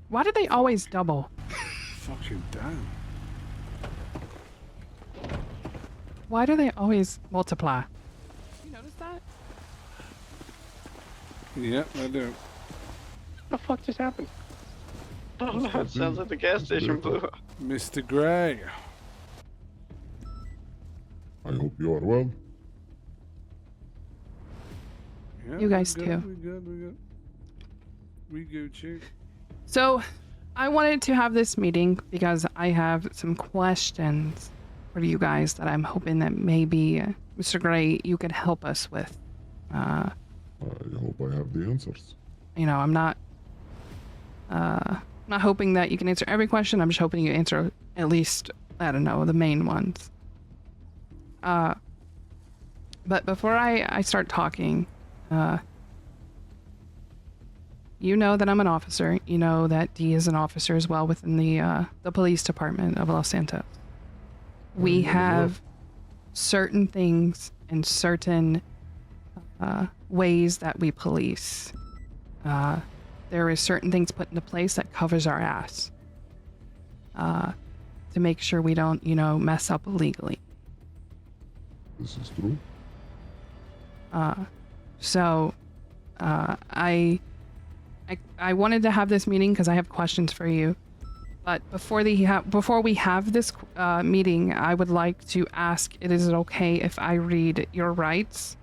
Why do they always double? Fuck you down. Why do they always multiply? You notice that? Yep, I do. What the fuck just happened? Oh, that sounds like the gas station blew up. Mr. Gray. I hope you are well. Yeah, You guys we too. We Gucci. So, I wanted to have this meeting because I have some questions for you guys that I'm hoping that maybe, Mr. Gray, you could help us with. I hope I have the answers. You know, I'm not hoping that you can answer every question. I'm just hoping you answer at least, I don't know, the main ones. But before I start talking, you know that I'm an officer. You know that Dee is an officer as well within the police department of Los Santos. We have certain things and certain ways that we police. There is certain things put into place that covers our ass to make sure we don't, you know, mess up illegally. This is true. So I wanted to have this meeting because I have questions for you. But before we have this meeting, I would like to ask: is it okay if I read your rights?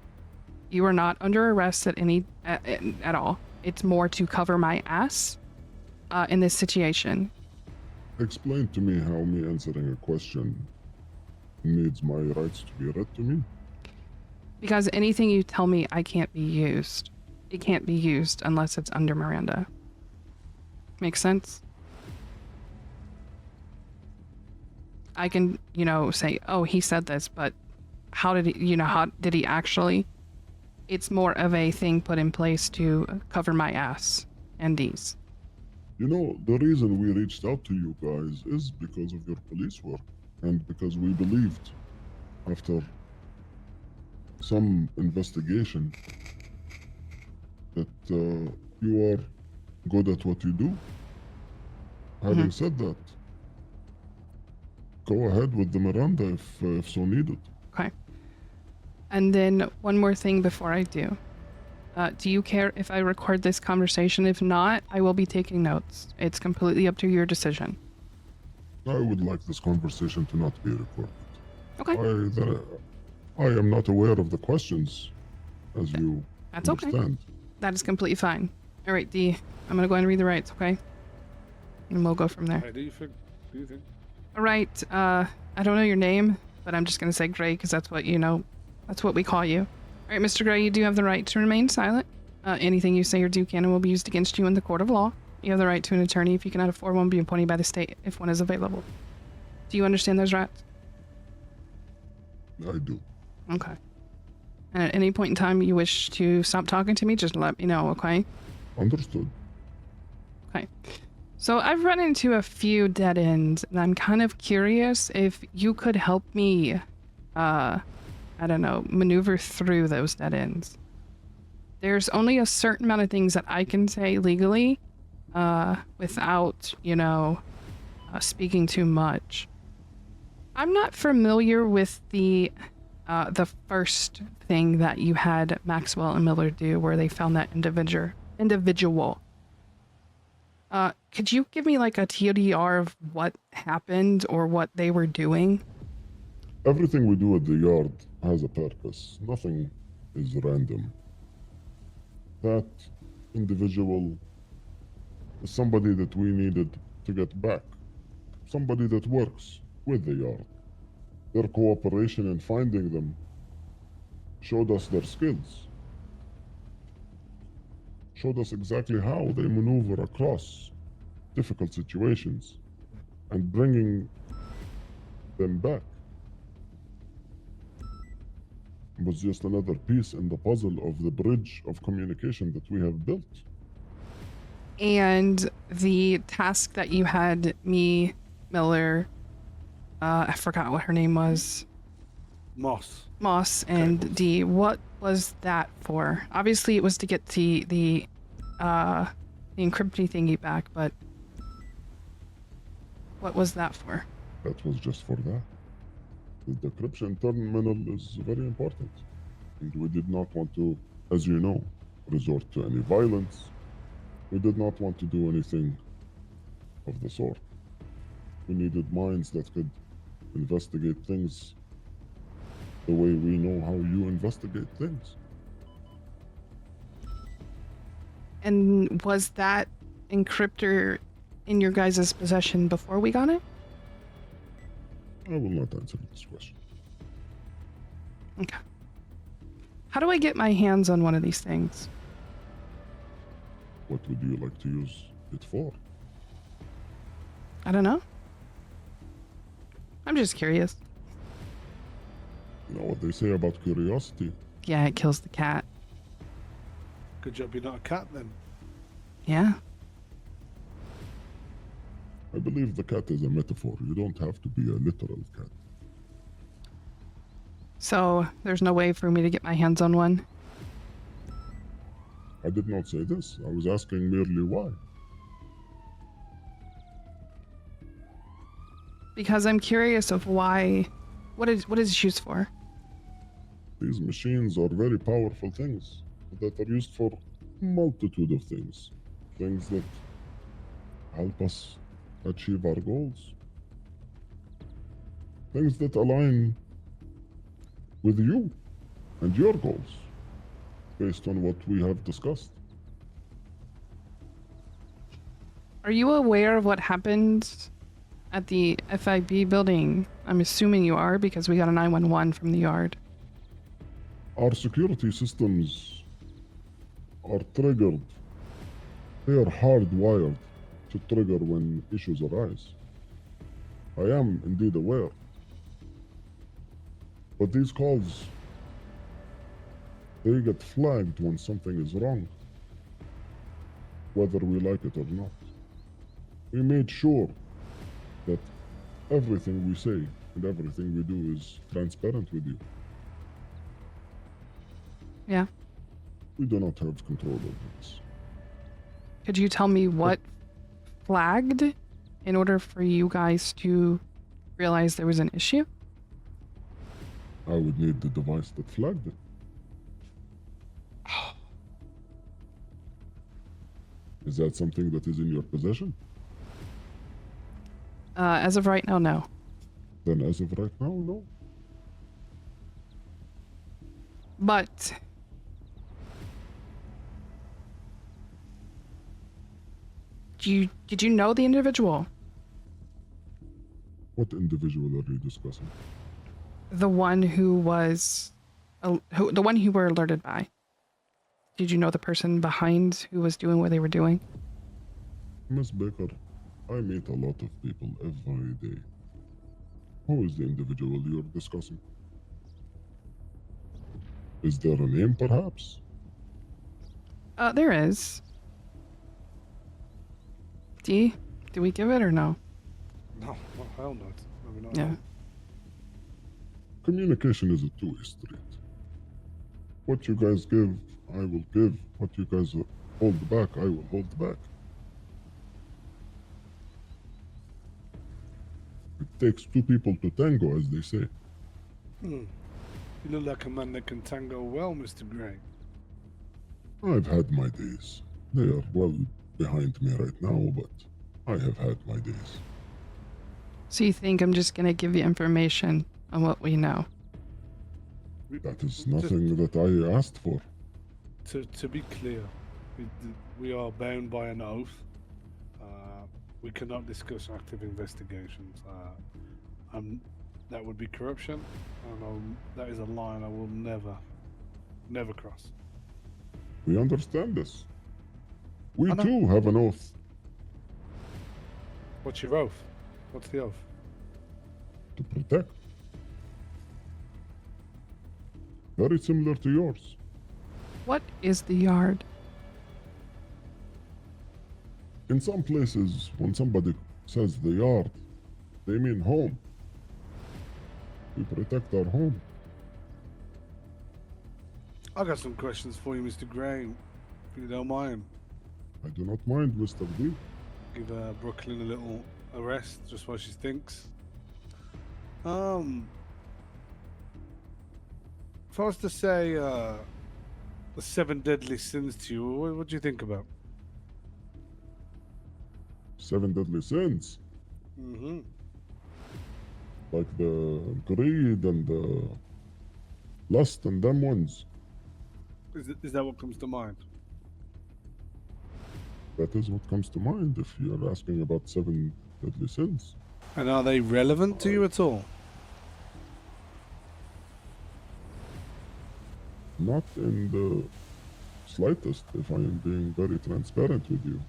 You are not under arrest at all. It's more to cover my ass in this situation. Explain to me how me answering a question needs my rights to be read to me. Because anything you tell me, I can't be used. It can't be used unless it's under Miranda. Make sense? I can, you know, say, oh, he said this, but how did he actually? It's more of a thing put in place to cover my ass and D's. You know, the reason we reached out to you guys is because of your police work and because we believed after some investigation that you are good at what you do. Having said that, go ahead with the Miranda if so needed. Okay. And then one more thing before I do. Do you care if I record this conversation? If not, I will be taking notes. It's completely up to your decision. I would like this conversation to not be recorded. Okay. I am not aware of the questions, as you That's understand. okay. That is completely fine. All right, Dee, I'm gonna go ahead and read the rights, okay? And we'll go from there. Hey, do you think? All right. I don't know your name, but I'm just gonna say Gray because that's what you know. That's what we call you. All right, Mr. Gray, you do have the right to remain silent. Anything you say or do can and will be used against you in the court of law. You have the right to an attorney if you cannot afford one, be appointed by the state if one is available. Do you understand those rights? I do. Okay. And at any point in time you wish to stop talking to me, just let me know, okay? Understood. Okay. So I've run into a few dead ends, and I'm kind of curious if you could help me, I don't know, maneuver through those dead ends. There's only a certain amount of things that I can say legally, without, you know, speaking too much. I'm not familiar with the first thing that you had Maxwell and Miller do, where they found that individual. Could you give me like a TLDR of what happened or what they were doing? Everything we do at the yard has a purpose. Nothing is random. That individual is somebody that we needed to get back. Somebody that works with the yard. Their cooperation in finding them showed us their skills. Showed us exactly how they maneuver across difficult situations and bringing them back was just another piece in the puzzle of the bridge of communication that we have built. And the task that you had me, Miller, I forgot what her name was. Moss and Dee, what was that for? Obviously it was to get the encrypting thingy back, but What was that for? That was just for that. The decryption terminal is very important. And we did not want to, as you know, resort to any violence. We did not want to do anything of the sort. We needed minds that could investigate things the way we know how you investigate things. And was that encryptor in your guys' possession before we got it? I will not answer this question. Okay. How do I get my hands on one of these things? What would you like to use it for? I don't know. I'm just curious. You know what they say about curiosity? Yeah, it kills the cat. Good job you're not a cat then. Yeah. I believe the cat is a metaphor. You don't have to be a literal cat. So there's no way for me to get my hands on one? I did not say this. I was asking merely why. Because I'm curious of why. What is it used for? These machines are very powerful things that are used for multitude of things. Things that help us achieve our goals. Things that align with you and your goals based on what we have discussed. Are you aware of what happened at the FIB building? I'm assuming you are because we got a 911 from the yard. Our security systems are triggered. They are hardwired to trigger when issues arise. I am indeed aware. But these calls, they get flagged when something is wrong, whether we like it or not. We made sure that everything we say and everything we do is transparent with you. Yeah. We do not have control over this. Could you tell me what flagged in order for you guys to realize there was an issue? I would need the device that flagged it. Is that something that is in your possession? As of right now, no. Then as of right now, no. But did you know the individual? What individual are you discussing? The one who was, the one you were alerted by. Did you know the person behind who was doing what they were doing? Miss Baker, I meet a lot of people every day. Who is the individual you're discussing? Is there a name, perhaps? There is. Dee, do we give it or no? No, well, hell no. Maybe not. Yeah. Communication is a two-way street. What you guys give, I will give. What you guys hold back, I will hold back. It takes two people to tango, as they say. You look like a man that can tango well, Mr. Gray. I've had my days. They are well behind me right now, but I have had my days. So you think I'm just gonna give you information on what we know? That is nothing that I asked for. To be clear, we are bound by an oath. We cannot discuss active investigations. That would be corruption, and that is a line I will never cross. We understand this. We I know. too have an oath. What's your oath? What's the oath? To protect. Very similar to yours. What is the yard? In some places, when somebody says the yard, they mean home. We protect our home. I got some questions for you, Mr. Gray, if you don't mind. I do not mind, Mr. D. Give Brooklyn a little arrest, just what she thinks. If I was to say the 7 deadly sins to you, what do you think about? 7 deadly sins, Mm-hmm. like the greed and the lust and them ones. Is that what comes to mind? That is what comes to mind if you're asking about 7 deadly sins. And are they relevant to you at all? Not in the slightest, if I am being very transparent with you.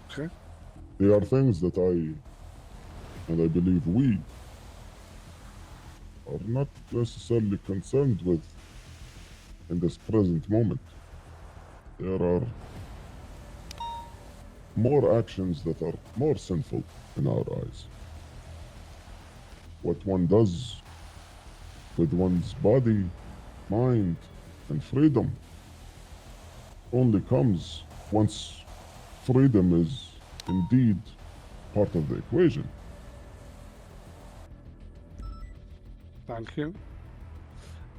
Okay. They are things that and I believe we, are not necessarily concerned with in this present moment. There are more actions that are more sinful in our eyes. What one does with one's body, mind, and freedom only comes once freedom is indeed part of the equation. Thank you.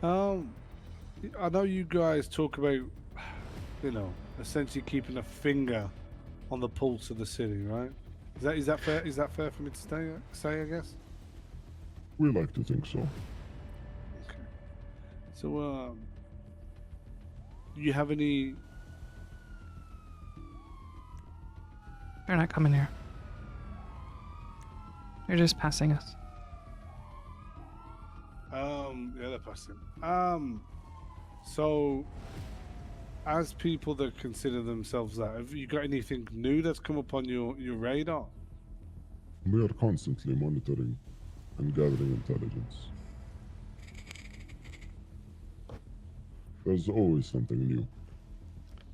I know you guys talk about, essentially keeping a finger on the pulse of the city, right? Is that fair? Is that fair for me to say? I guess. We like to think so. Okay. So, do you have any? They're not coming here. They're just passing us. Yeah, they're passing. So, as people that consider themselves that, have you got anything new that's come up on your radar? We are constantly monitoring and gathering intelligence. There's always something new.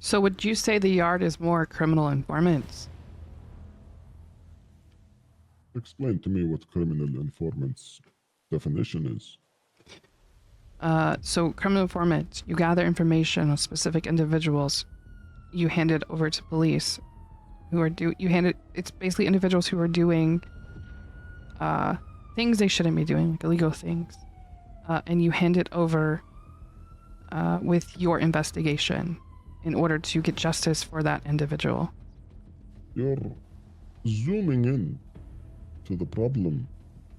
So would you say the yard is more criminal informants? Explain to me what criminal informant's definition is. So criminal informants, you gather information on specific individuals, you hand it over to police, it's basically individuals who are doing things they shouldn't be doing, like illegal things, and you hand it over with your investigation in order to get justice for that individual. You're zooming in to the problem,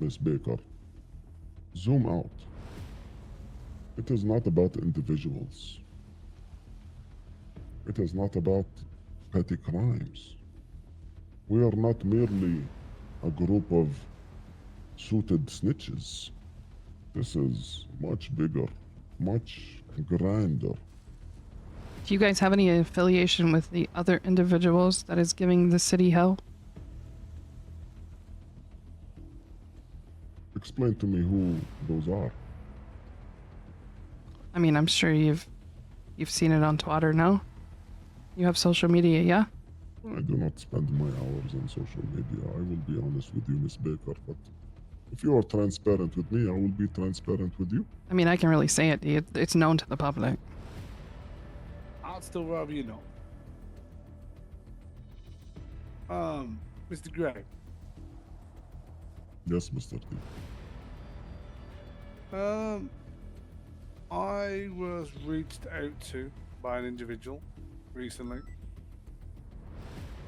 Miss Baker. Zoom out. It is not about individuals. It is not about petty crimes. We are not merely a group of suited snitches. This is much bigger, much grander. Do you guys have any affiliation with the other individuals that is giving the city hell? Explain to me who those are. I mean, I'm sure you've seen it on Twitter, no? You have social media, yeah? I do not spend my hours on social media. I will be honest with you, Miss Baker, but if you are transparent with me, I will be transparent with you. I mean, I can really say it. It's known to the public. I'd still rather you know. Mr. Gray. Yes, Mr. T. I was reached out to by an individual recently,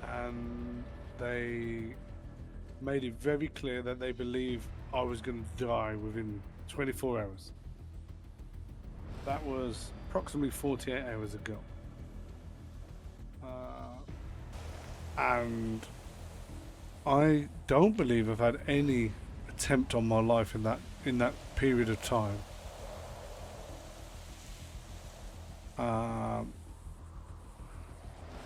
and they made it very clear that they believe I was going to die within 24 hours. That was approximately 48 hours ago. And I don't believe I've had any attempt on my life in that period of time.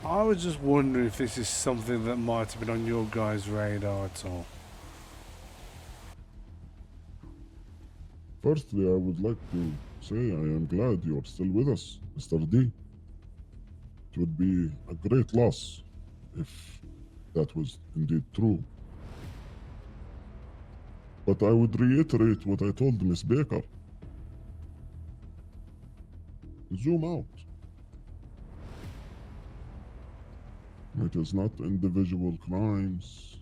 I was just wondering if this is something that might have been on your guys' radar at all. Firstly, I would like to say I am glad you are still with us, Mr. D. It would be a great loss if that was indeed true. But I would reiterate what I told Miss Baker. Zoom out. It is not individual crimes.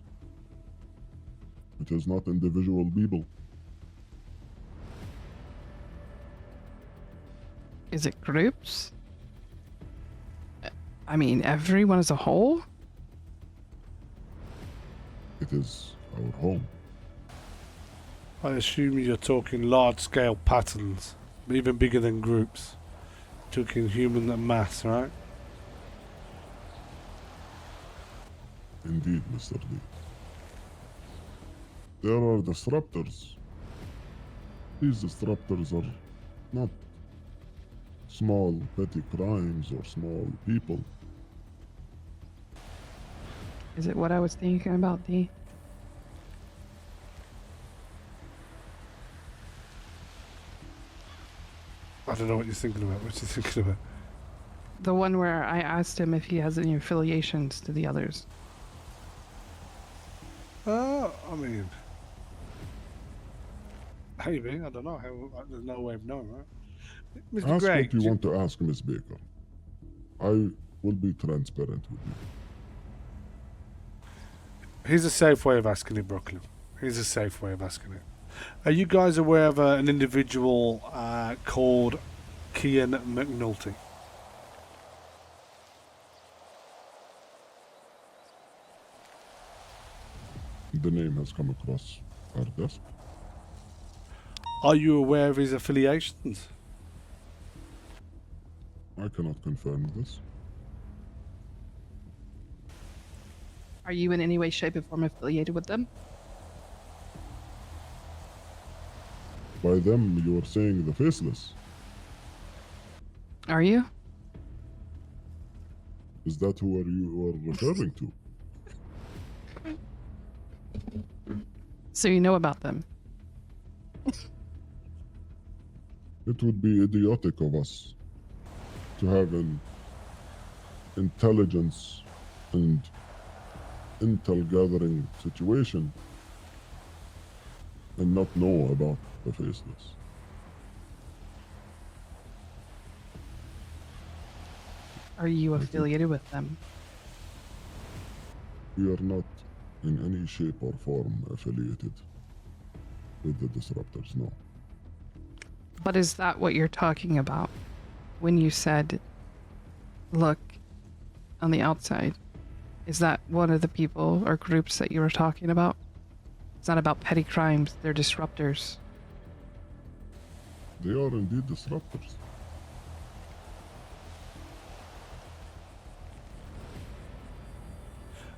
It is not individual people. Is it groups? I mean, everyone as a whole? It is our home. I assume you're talking large-scale patterns, even bigger than groups. Talking human and mass, right? Indeed, Mr. D. There are disruptors. These disruptors are not small petty crimes or small people. Is it what I was thinking about, Dee? I don't know what you're thinking about. What you thinking about? The one where I asked him if he has any affiliations to the others. I mean, maybe. I don't know. There's no way of knowing, right? Mr. Ask Gray, what you want to ask, Miss Baker. I will be transparent with you. here's a safe way of asking it, Brooklyn. Here's a safe way of asking it. Are you guys aware of an individual called Kian McNulty? The name has come across our desk. Are you aware of his affiliations? I cannot confirm this. Are you in any way, shape, or form affiliated with them? By them, you are saying the faceless. Are you? Is that who you are referring to? So you know about them? It would be idiotic of us to have an intelligence and intel gathering situation and not know about the faceless. Are you I think- affiliated with them? We are not in any shape or form affiliated with the disruptors, no. But is that what you're talking about when you said, look, on the outside? Is that one of the people or groups that you were talking about? It's not about petty crimes, they're disruptors. They are indeed disruptors.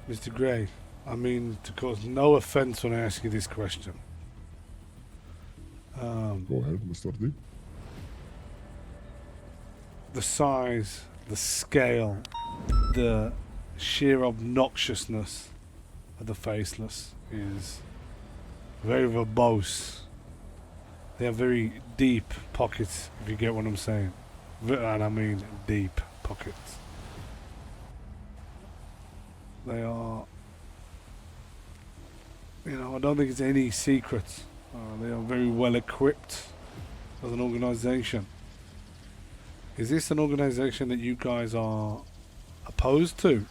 Mr. Gray, I mean to cause no offense when I ask you this question. Go ahead, Mr. D. The size, the scale, the sheer obnoxiousness of the faceless is very verbose. They have very deep pockets, if you get what I'm saying. And I mean deep pockets. They are, I don't think it's any secret. They are very well equipped as an organization. Is this an organization that you guys are opposed to?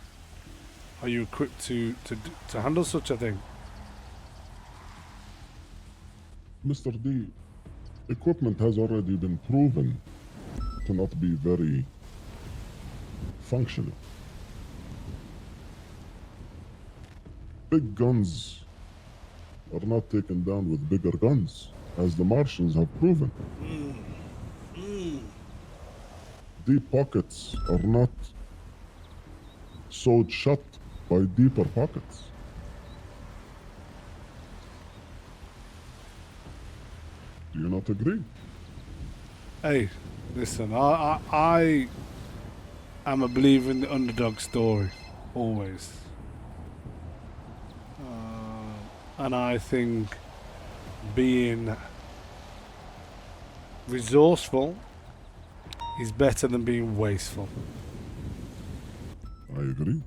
Are you equipped to handle such a thing? Mr. D, equipment has already been proven to not be very functional. Big guns are not taken down with bigger guns, as the Martians have proven. Deep pockets are not sewed shut by deeper pockets. Do you not agree? Hey, listen, I am a believer in the underdog story, always. And I think being resourceful is better than being wasteful. I agree.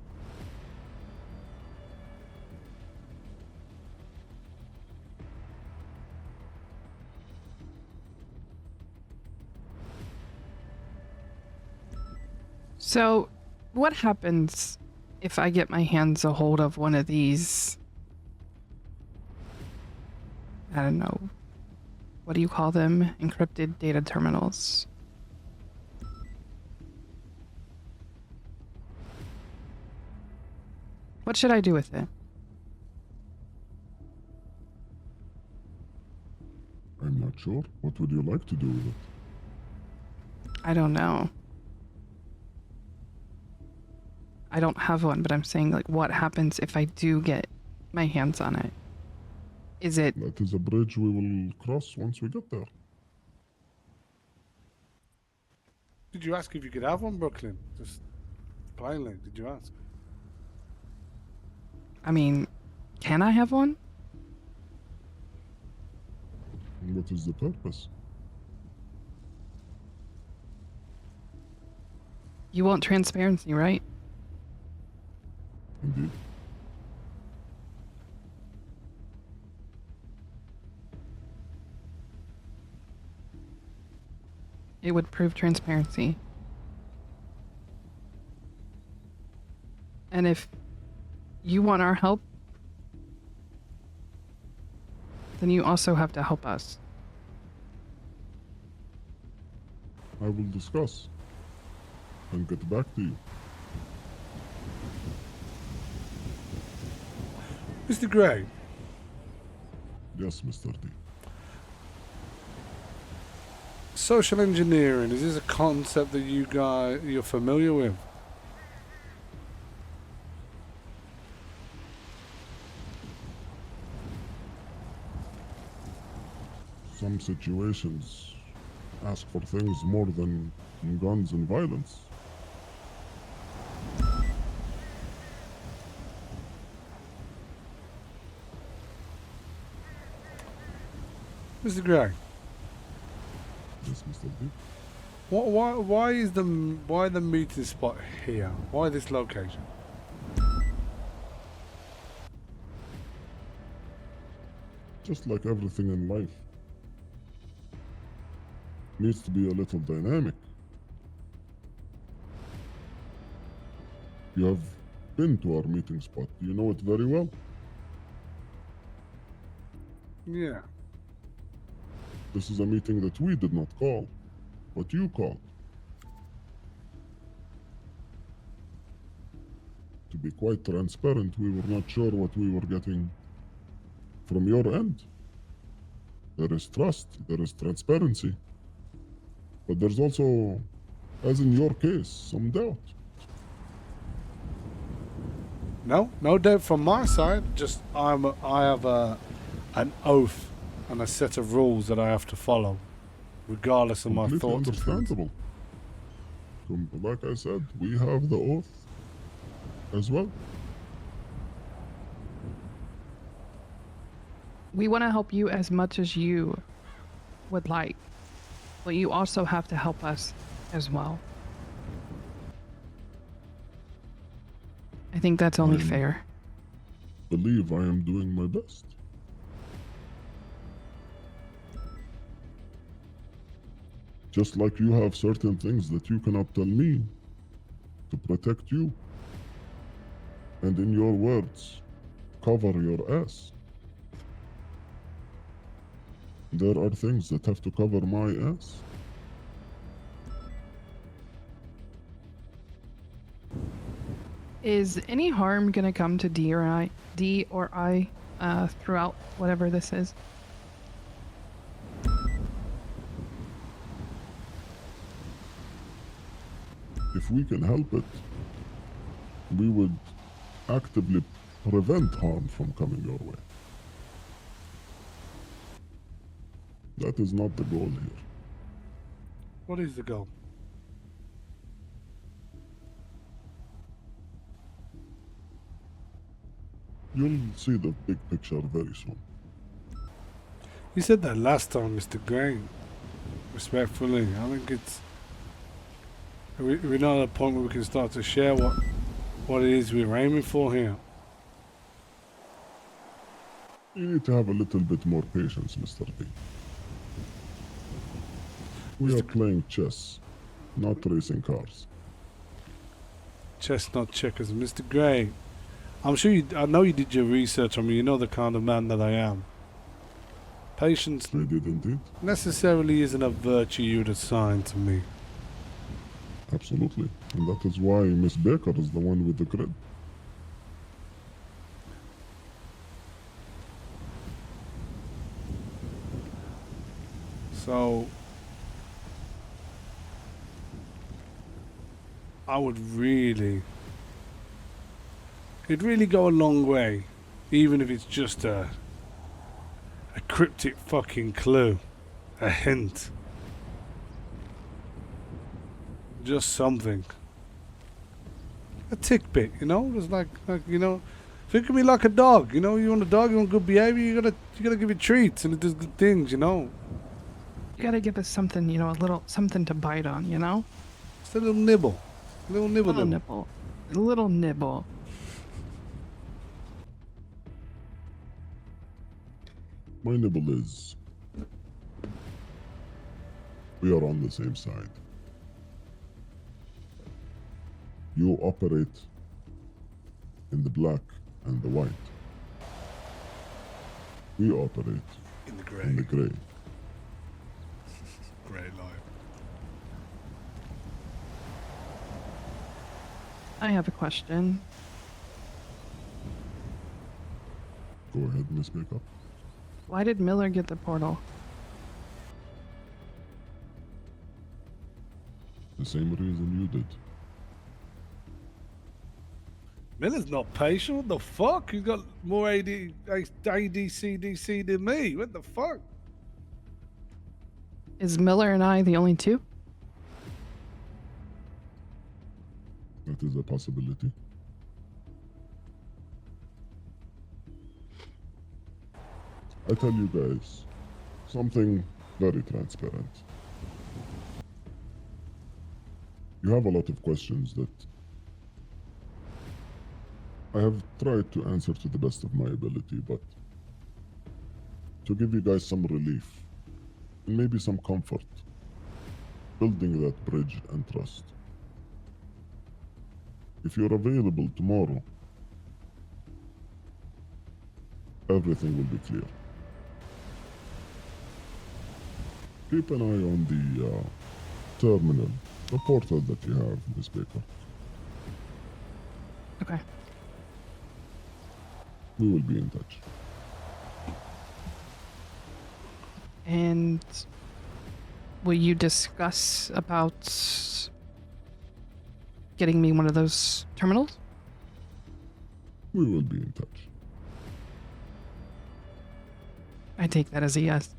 So, what happens if I get my hands a hold of one of these I don't know, what do you call them? Encrypted data terminals. What should I do with it? I'm not sure. What would you like to do with it? I don't know. I don't have one, but I'm saying, like, what happens if I do get my hands on it? Is it... That is a bridge we will cross once we get there. Did you ask if you could have one, Brooklyn? Just plainly, did you ask? I mean, can I have one? What is the purpose? You want transparency, right? Indeed. It would prove transparency. And if you want our help, then you also have to help us. I will discuss and get back to you. Mr. Gray, Yes, Mr. D. social engineering, is this a concept that you're familiar with? Some situations ask for things more than guns and violence. Mr. Gray, Yes, Mr. D. why the meeting spot here? Why this location? Just like everything in life, needs to be a little dynamic. You have been to our meeting spot. You know it very well. Yeah. This is a meeting that we did not call, but you called. To be quite transparent, we were not sure what we were getting from your end. There is trust, there is transparency, but there's also, as in your case, some doubt. No doubt from my side. Just I have an oath and a set of rules that I have to follow, regardless of my Completely thoughts. and feelings. understandable. Like I said, we have the oath as well. We want to help you as much as you would like, but you also have to help us as well. I think that's only fair. Believe I am doing my best. Just like you have certain things that you cannot tell me to protect you. And in your words, cover your ass. There are things that have to cover my ass. Is any harm gonna come to D or I throughout whatever this is? If we can help it, we would actively prevent harm from coming your way. That is not the goal here. What is the goal? You'll see the big picture very soon. You said that last time, Mr. Gray. Respectfully, I think it's we're not at a point where we can start to share what it is we're aiming for here. You need to have a little bit more patience, Mr. D. We are playing chess, not racing cars. Chestnut checkers, Mr. Gray. I'm sure I know you did your research on me. You know the kind of man that I am. Patience I did indeed. necessarily isn't a virtue you'd assign to me. Absolutely. And that is why Miss Baker is the one with the grid. So I would really, it'd really go a long way, even if it's just a cryptic fucking clue, a hint, just something, a tidbit, you know. It's like you know, think of me like a dog. You know, you want a dog, you want good behavior, you gotta give it treats and it does good things, you know. You gotta give us something, you know, a little something to bite on, you know? Just a little nibble, a little nibble. Little nibble. A little nibble. My nibble is we are on the same side. You operate in the black and the white. We operate In the grey, in the gray. grey light. I have a question. Go ahead, Miss Baker. Why did Miller get the portal? The same reason you did. Miller's not patient. What the fuck? He's got more ADCDC than me. What the fuck? Is Miller and I the only two? That is a possibility. I tell you guys something very transparent. You have a lot of questions that I have tried to answer to the best of my ability, but to give you guys some relief and maybe some comfort, building that bridge and trust. If you're available tomorrow, everything will be clear. Keep an eye on the terminal, the portal that you have, Miss Baker. Okay. We will be in touch. And will you discuss about getting me one of those terminals? We will be in touch. I take that as a yes.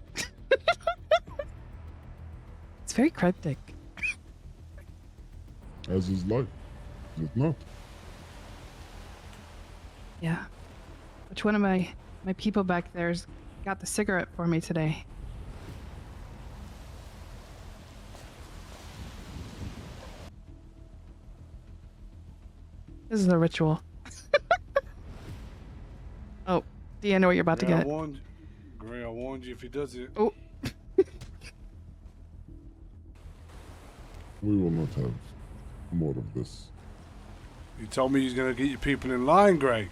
It's very cryptic. As is life, is it not? Yeah. Which one of my people back there's got the cigarette for me today? This is a ritual. Oh, Dee, I know what you're about to Gray, get. I warned you if he does it. Oh, We will not have more of this. You told me he's gonna get your people in line, Gray.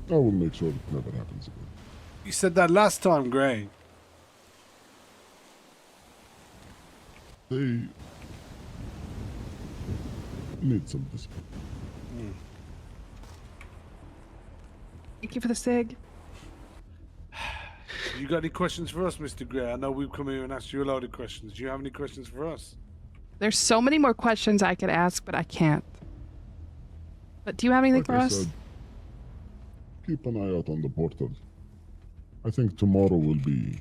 I will make sure it never happens again. You said that last time, Gray. They need some discipline. thank you for the cig. You got any questions for us, Mr. Gray? I know we've come here and asked you a load of questions. Do you have any questions for us? There's so many more questions I could ask, but I can't. But do you have anything Like for I us? said, keep an eye out on the portal. I think tomorrow will be,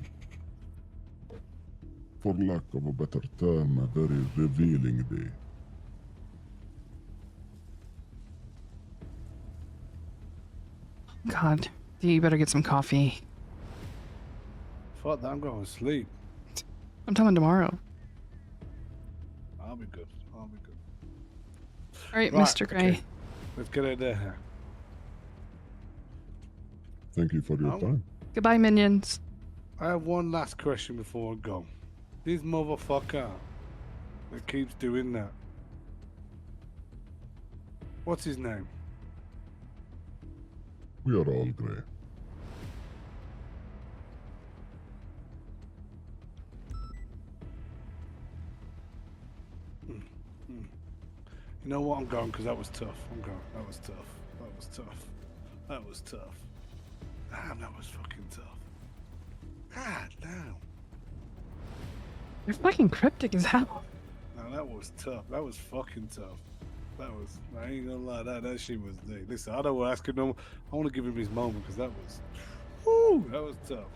for lack of a better term, a very revealing day. God, Dee, you better get some coffee. Fuck that, I'm going to sleep. I'm telling tomorrow. I'll be good. I'll be good. All right, Right, Mr. Gray. okay. Let's get out of there. Thank you for your Oh. time. Goodbye, minions. I have one last question before I go. This motherfucker that keeps doing that. What's his name? We are all grey. You know what? I'm going because that was tough. I'm going. That was tough. That was tough. That was tough. Damn, that was fucking tough. God damn. You're fucking cryptic as hell. No, that was tough. That was fucking tough. That was. I ain't gonna lie. That shit was. Listen, I don't want to ask him no more. I want to give him his moment because that was. Woo, that was tough.